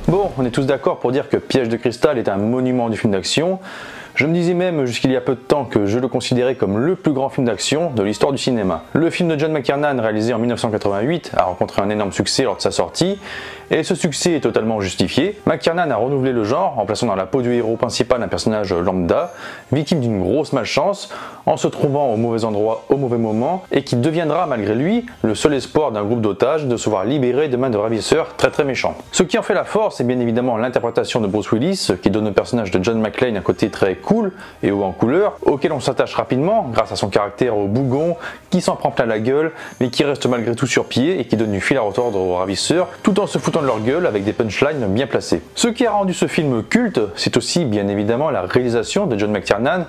Bon, on est tous d'accord pour dire que Piège de cristal est un monument du film d'action. Je me disais même jusqu'il y a peu de temps que je le considérais comme le plus grand film d'action de l'histoire du cinéma. Le film de John McTiernan, réalisé en 1988, a rencontré un énorme succès lors de sa sortie, et ce succès est totalement justifié. McTiernan a renouvelé le genre en plaçant dans la peau du héros principal un personnage lambda, victime d'une grosse malchance, en se trouvant au mauvais endroit au mauvais moment, et qui deviendra malgré lui le seul espoir d'un groupe d'otages de se voir libéré de main de ravisseurs très méchants. Ce qui en fait la force, c'est bien évidemment l'interprétation de Bruce Willis, qui donne au personnage de John McClane un côté très cool et haut en couleur, auquel on s'attache rapidement grâce à son caractère au bougon, qui s'en prend plein la gueule, mais qui reste malgré tout sur pied et qui donne du fil à retordre aux ravisseurs, tout en se foutant de leur gueule avec des punchlines bien placées. Ce qui a rendu ce film culte, c'est aussi bien évidemment la réalisation de John McTiernan,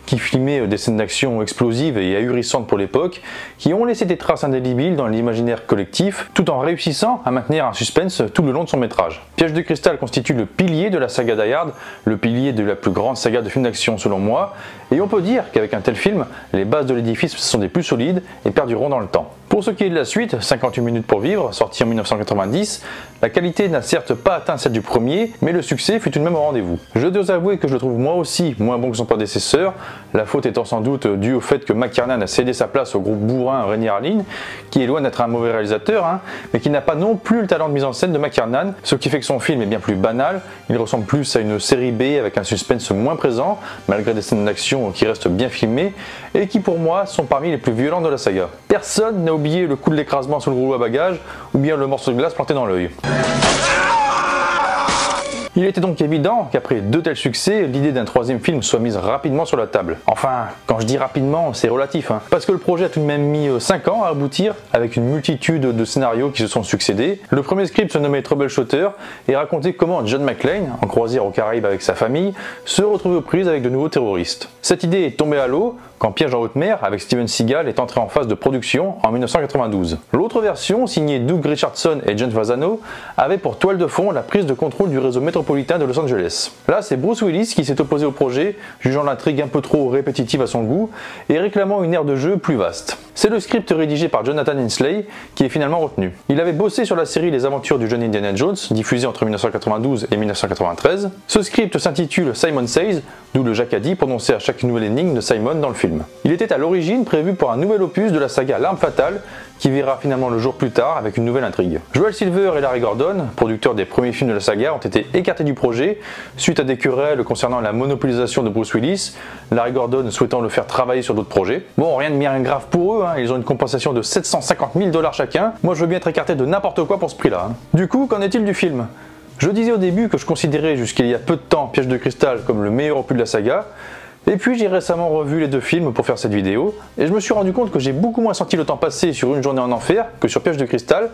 qui filmait des scènes d'action explosives et ahurissantes pour l'époque, qui ont laissé des traces indélébiles dans l'imaginaire collectif, tout en réussissant à maintenir un suspense tout le long de son métrage. Piège de cristal constitue le pilier de la saga Die Hard, le pilier de la plus grande saga de films d'action selon moi, et on peut dire qu'avec un tel film, les bases de l'édifice sont des plus solides et perdureront dans le temps. Pour ce qui est de la suite, 58 minutes pour vivre, sorti en 1990, la qualité n'a certes pas atteint celle du premier, mais le succès fut tout de même au rendez-vous. Je dois avouer que je le trouve moi aussi moins bon que son prédécesseur, la faute étant sans doute due au fait que McTiernan a cédé sa place au groupe bourrin Renny Harlin, qui est loin d'être un mauvais réalisateur, mais qui n'a pas non plus le talent de mise en scène de McTiernan, ce qui fait que son film est bien plus banal, il ressemble plus à une série B avec un suspense moins présent, malgré des scènes d'action qui restent bien filmées, et qui pour moi sont parmi les plus violentes de la saga. Personne n'a oublié le coup de l'écrasement sous le rouleau à bagages, ou bien le morceau de glace planté dans l'œil. Il était donc évident qu'après deux tels succès, l'idée d'un troisième film soit mise rapidement sur la table. Enfin, quand je dis rapidement, c'est relatif, parce que le projet a tout de même mis 5 ans à aboutir, avec une multitude de scénarios qui se sont succédés. Le premier script se nommait Troubleshooter et racontait comment John McClane, en croisière aux Caraïbes avec sa famille, se retrouvait aux prises avec de nouveaux terroristes. Cette idée est tombée à l'eau quand Piège en haute mer avec Steven Seagal est entré en phase de production en 1992. L'autre version, signée Doug Richardson et John Fasano, avait pour toile de fond la prise de contrôle du réseau métropolitain de Los Angeles. Là, c'est Bruce Willis qui s'est opposé au projet, jugeant l'intrigue un peu trop répétitive à son goût et réclamant une aire de jeu plus vaste. C'est le script rédigé par Jonathan Hensleigh qui est finalement retenu. Il avait bossé sur la série Les Aventures du jeune Indiana Jones, diffusée entre 1992 et 1993. Ce script s'intitule Simon Says, d'où le jacadi prononcé à chaque nouvelle énigme de Simon dans le film. Il était à l'origine prévu pour un nouvel opus de la saga L'Arme Fatale, qui verra finalement le jour plus tard avec une nouvelle intrigue. Joel Silver et Larry Gordon, producteurs des premiers films de la saga, ont été écartés du projet suite à des querelles concernant la monopolisation de Bruce Willis, Larry Gordon souhaitant le faire travailler sur d'autres projets. Bon, rien de bien grave pour eux, ils ont une compensation de 750 000 $ chacun. Moi je veux bien être écarté de n'importe quoi pour ce prix-là. Du coup, qu'en est-il du film ? Je disais au début que je considérais jusqu'il y a peu de temps Piège de cristal comme le meilleur opus de la saga. Et puis j'ai récemment revu les deux films pour faire cette vidéo, et je me suis rendu compte que j'ai beaucoup moins senti le temps passer sur Une journée en enfer que sur Piège de cristal,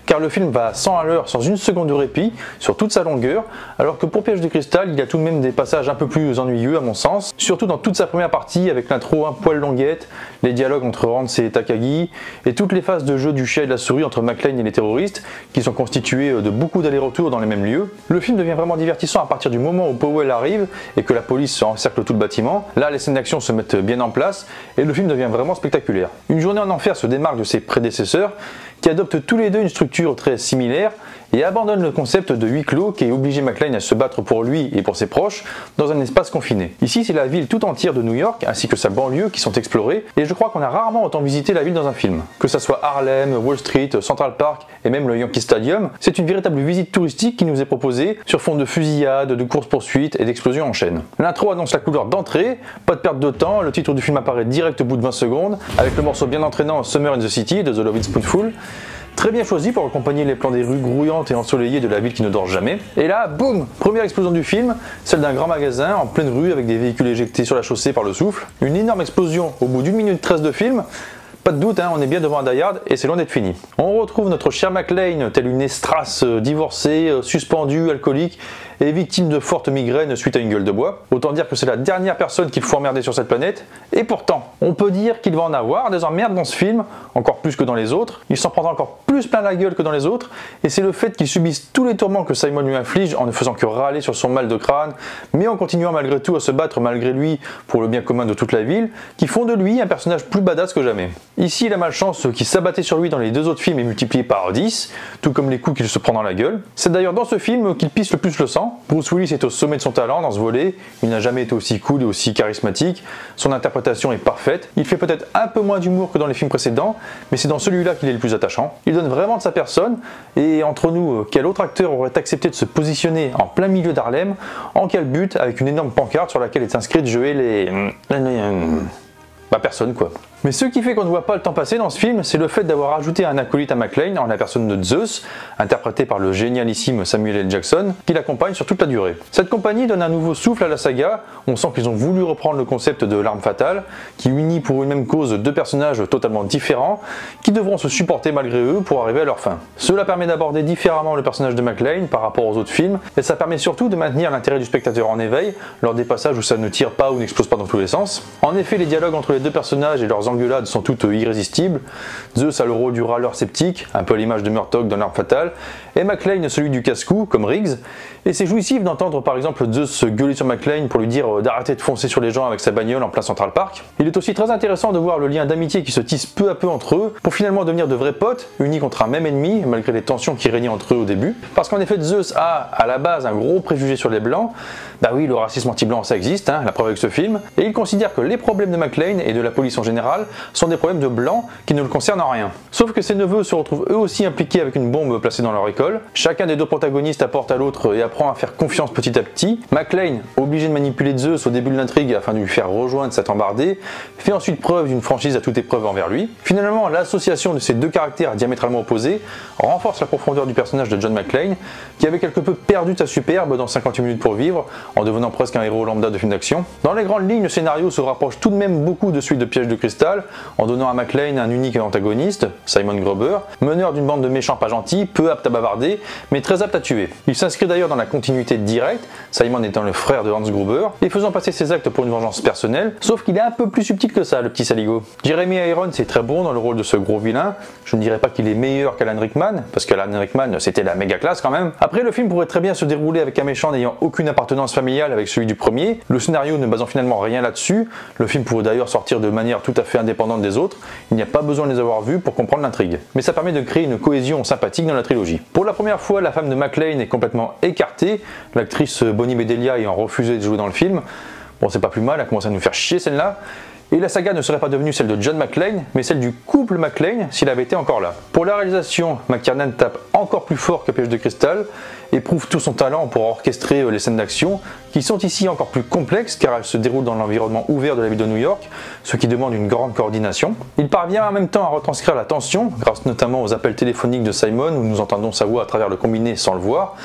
car le film va à 100 à l'heure sans une seconde de répit, sur toute sa longueur, alors que pour Piège de cristal, il y a tout de même des passages un peu plus ennuyeux à mon sens, surtout dans toute sa première partie avec l'intro un poil longuette, les dialogues entre Rance et Takagi, et toutes les phases de jeu du chat et de la souris entre McClane et les terroristes, qui sont constituées de beaucoup d'allers-retours dans les mêmes lieux. Le film devient vraiment divertissant à partir du moment où Powell arrive et que la police encercle tout le bâtiment. Là, les scènes d'action se mettent bien en place et le film devient vraiment spectaculaire. Une journée en enfer se démarque de ses prédécesseurs qui adoptent tous les deux une structure très similaire et abandonnent le concept de huis clos qui oblige McClane à se battre pour lui et pour ses proches dans un espace confiné. Ici, c'est la ville tout entière de New York ainsi que sa banlieue qui sont explorées, et je crois qu'on a rarement autant visité la ville dans un film. Que ça soit Harlem, Wall Street, Central Park et même le Yankee Stadium, c'est une véritable visite touristique qui nous est proposée sur fond de fusillades, de courses-poursuites et d'explosions en chaîne. L'intro annonce la couleur d'entrée, pas de perte de temps, le titre du film apparaît direct au bout de 20 secondes avec le morceau bien entraînant Summer in the City de The Lovin' Spoonful. Très bien choisi pour accompagner les plans des rues grouillantes et ensoleillées de la ville qui ne dort jamais. Et là, boum, première explosion du film, celle d'un grand magasin en pleine rue avec des véhicules éjectés sur la chaussée par le souffle. Une énorme explosion au bout d'1 minute 13 de film. Pas de doute, on est bien devant un Die Hard et c'est loin d'être fini. On retrouve notre cher McClane tel une estrace divorcée, suspendue, alcoolique est victime de fortes migraines suite à une gueule de bois. Autant dire que c'est la dernière personne qu'il faut emmerder sur cette planète. Et pourtant, on peut dire qu'il va en avoir des emmerdes dans ce film, encore plus que dans les autres. Il s'en prendra encore plus plein la gueule que dans les autres. Et c'est le fait qu'il subisse tous les tourments que Simon lui inflige en ne faisant que râler sur son mal de crâne, mais en continuant malgré tout à se battre malgré lui pour le bien commun de toute la ville, qui font de lui un personnage plus badass que jamais. Ici, la malchance qui s'abattait sur lui dans les deux autres films est multipliée par 10, tout comme les coups qu'il se prend dans la gueule. C'est d'ailleurs dans ce film qu'il pisse le plus le sang. Bruce Willis est au sommet de son talent dans ce volet, il n'a jamais été aussi cool et aussi charismatique, son interprétation est parfaite, il fait peut-être un peu moins d'humour que dans les films précédents, mais c'est dans celui-là qu'il est le plus attachant. Il donne vraiment de sa personne, et entre nous, quel autre acteur aurait accepté de se positionner en plein milieu d'Harlem, en calbute, avec une énorme pancarte sur laquelle est inscrite « Je hais les... » Bah personne quoi. Mais ce qui fait qu'on ne voit pas le temps passer dans ce film, c'est le fait d'avoir ajouté un acolyte à McClane en la personne de Zeus, interprété par le génialissime Samuel L. Jackson, qui l'accompagne sur toute la durée. Cette compagnie donne un nouveau souffle à la saga, on sent qu'ils ont voulu reprendre le concept de l'arme fatale, qui unit pour une même cause deux personnages totalement différents, qui devront se supporter malgré eux pour arriver à leur fin. Cela permet d'aborder différemment le personnage de McClane par rapport aux autres films, et ça permet surtout de maintenir l'intérêt du spectateur en éveil, lors des passages où ça ne tire pas ou n'explose pas dans tous les sens. En effet, les dialogues entre les deux personnages et leurs engueulades sont toutes irrésistibles. Zeus a le rôle du râleur sceptique, un peu à l'image de Murtaugh dans l'arme fatale, et McClane celui du casse-cou, comme Riggs. Et c'est jouissif d'entendre par exemple Zeus se gueuler sur McClane pour lui dire d'arrêter de foncer sur les gens avec sa bagnole en plein Central Park. Il est aussi très intéressant de voir le lien d'amitié qui se tisse peu à peu entre eux, pour finalement devenir de vrais potes, unis contre un même ennemi, malgré les tensions qui régnaient entre eux au début. Parce qu'en effet, Zeus a à la base un gros préjugé sur les blancs. Bah oui, le racisme anti-blanc ça existe, hein, la preuve avec ce film, et il considère que les problèmes de McClane et de la police en général sont des problèmes de blancs qui ne le concernent en rien. Sauf que ses neveux se retrouvent eux aussi impliqués avec une bombe placée dans leur école. Chacun des deux protagonistes apporte à l'autre et apprend à faire confiance petit à petit. McClane, obligé de manipuler Zeus au début de l'intrigue afin de lui faire rejoindre cette embardée, fait ensuite preuve d'une franchise à toute épreuve envers lui. Finalement, l'association de ces deux caractères diamétralement opposés renforce la profondeur du personnage de John McClane, qui avait quelque peu perdu sa superbe dans 58 minutes pour vivre, en devenant presque un héros lambda de film d'action. Dans les grandes lignes, le scénario se rapproche tout de même beaucoup de celui de Piège de cristal, en donnant à McClane un unique antagoniste, Simon Gruber, meneur d'une bande de méchants pas gentils, peu apte à bavarder, mais très apte à tuer. Il s'inscrit d'ailleurs dans la continuité directe, Simon étant le frère de Hans Gruber, et faisant passer ses actes pour une vengeance personnelle, sauf qu'il est un peu plus subtil que ça, le petit saligo. Jeremy Irons est très bon dans le rôle de ce gros vilain, je ne dirais pas qu'il est meilleur qu'Alan Rickman, parce qu'Alan Rickman c'était la méga classe quand même. Après, le film pourrait très bien se dérouler avec un méchant n'ayant aucune appartenance familiale avec celui du premier, le scénario ne basant finalement rien là-dessus, le film pourrait d'ailleurs sortir de manière tout à fait indépendante des autres, il n'y a pas besoin de les avoir vus pour comprendre l'intrigue. Mais ça permet de créer une cohésion sympathique dans la trilogie. Pour la première fois, la femme de McClane est complètement écartée, l'actrice Bonnie Bedelia ayant refusé de jouer dans le film. Bon, c'est pas plus mal, elle commence à nous faire chier celle-là. Et la saga ne serait pas devenue celle de John McClane, mais celle du couple McClane s'il avait été encore là. Pour la réalisation, McTiernan tape encore plus fort que Piège de cristal et prouve tout son talent pour orchestrer les scènes d'action, qui sont ici encore plus complexes car elles se déroulent dans l'environnement ouvert de la ville de New York, ce qui demande une grande coordination. Il parvient en même temps à retranscrire la tension, grâce notamment aux appels téléphoniques de Simon où nous entendons sa voix à travers le combiné sans le voir,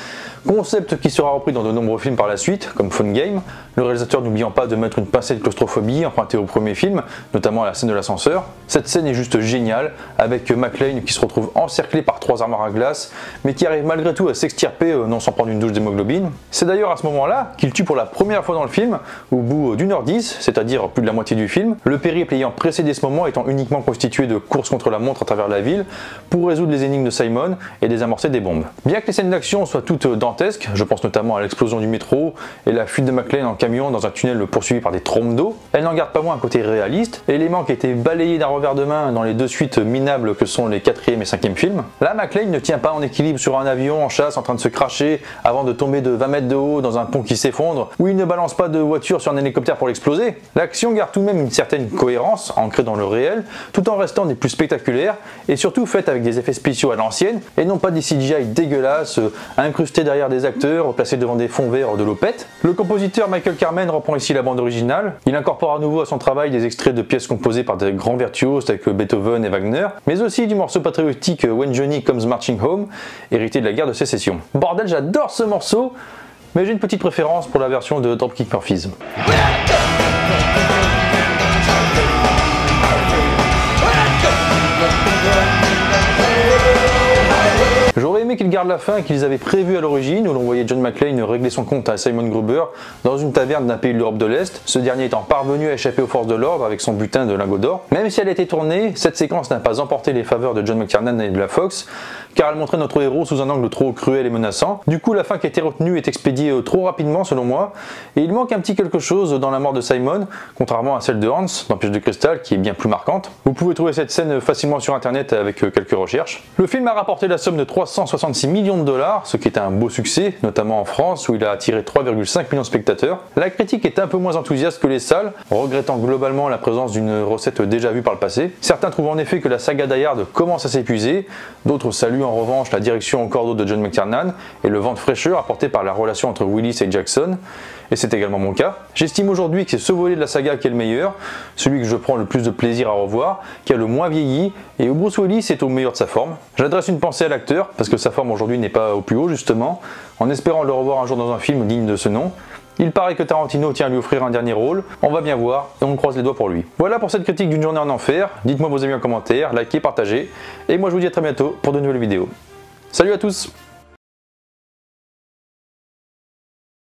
concept qui sera repris dans de nombreux films par la suite, comme Phone Game, le réalisateur n'oubliant pas de mettre une pincée de claustrophobie empruntée au premier film, notamment à la scène de l'ascenseur. Cette scène est juste géniale, avec McClane qui se retrouve encerclé par 3 armoires à glace, mais qui arrive malgré tout à s'extirper non sans prendre une douche d'hémoglobine. C'est d'ailleurs à ce moment-là qu'il tue pour la première fois dans le film, au bout d'1h10, c'est-à-dire plus de la moitié du film, le périple ayant précédé ce moment étant uniquement constitué de courses contre la montre à travers la ville, pour résoudre les énigmes de Simon et désamorcer des bombes. Bien que les scènes d'action soient toutes dantesques, je pense notamment à l'explosion du métro et la fuite de McClane en camion dans un tunnel poursuivi par des trombes d'eau, elles n'en gardent pas moins un côté réaliste, élément qui a été balayé d'un revers de main dans les deux suites minables que sont les 4e et 5e films. Là, McClane ne tient pas en équilibre sur un avion en chasse en train de se cracher avant de tomber de 20 mètres de haut dans un pont qui s'effondre, où il ne balance pas de voiture sur un hélicoptère pour l'exploser. L'action garde tout de même une certaine cohérence, ancrée dans le réel, tout en restant des plus spectaculaires, et surtout faite avec des effets spéciaux à l'ancienne, et non pas des CGI dégueulasses, incrustés derrière des acteurs, placés devant des fonds verts de l'opette. Le compositeur Michael Kamen reprend ici la bande originale, il incorpore à nouveau à son travail des extraits de pièces composées par des grands virtuoses tels que Beethoven et Wagner, mais aussi du morceau patriotique When Johnny Comes Marching Home, hérité de la guerre de sécession. Bordel, j'adore ce morceau, mais j'ai une petite préférence pour la version de Dropkick Murphys. J'aurais aimé qu'ils gardent la fin qu'ils avaient prévue à l'origine, où l'on voyait John McClane régler son compte à Simon Gruber dans une taverne d'un pays de l'Europe de l'Est, ce dernier étant parvenu à échapper aux forces de l'ordre avec son butin de lingots d'or. Même si elle a été tournée, cette séquence n'a pas emporté les faveurs de John McTiernan et de la Fox, car elle montrait notre héros sous un angle trop cruel et menaçant. Du coup, la fin qui a été retenue est expédiée trop rapidement selon moi, et il manque un petit quelque chose dans la mort de Simon, contrairement à celle de Hans dans Piège de cristal, qui est bien plus marquante. Vous pouvez trouver cette scène facilement sur internet avec quelques recherches. Le film a rapporté la somme de 366 millions de dollars, ce qui est un beau succès, notamment en France où il a attiré 3,5 millions de spectateurs. La critique est un peu moins enthousiaste que les salles, regrettant globalement la présence d'une recette déjà vue par le passé. Certains trouvent en effet que la saga Die Hard commence à s'épuiser, d'autres saluent en revanche la direction encore d'autres de John McTiernan et le vent de fraîcheur apporté par la relation entre Willis et Jackson, et c'est également mon cas. J'estime aujourd'hui que c'est ce volet de la saga qui est le meilleur, celui que je prends le plus de plaisir à revoir, qui a le moins vieilli, et où Bruce Willis est au meilleur de sa forme. J'adresse une pensée à l'acteur, parce que sa forme aujourd'hui n'est pas au plus haut justement, en espérant le revoir un jour dans un film digne de ce nom. Il paraît que Tarantino tient à lui offrir un dernier rôle, on va bien voir, et on croise les doigts pour lui. Voilà pour cette critique d'une journée en enfer, dites-moi vos avis en commentaire, likez, partagez, et moi je vous dis à très bientôt pour de nouvelles vidéos. Salut à tous!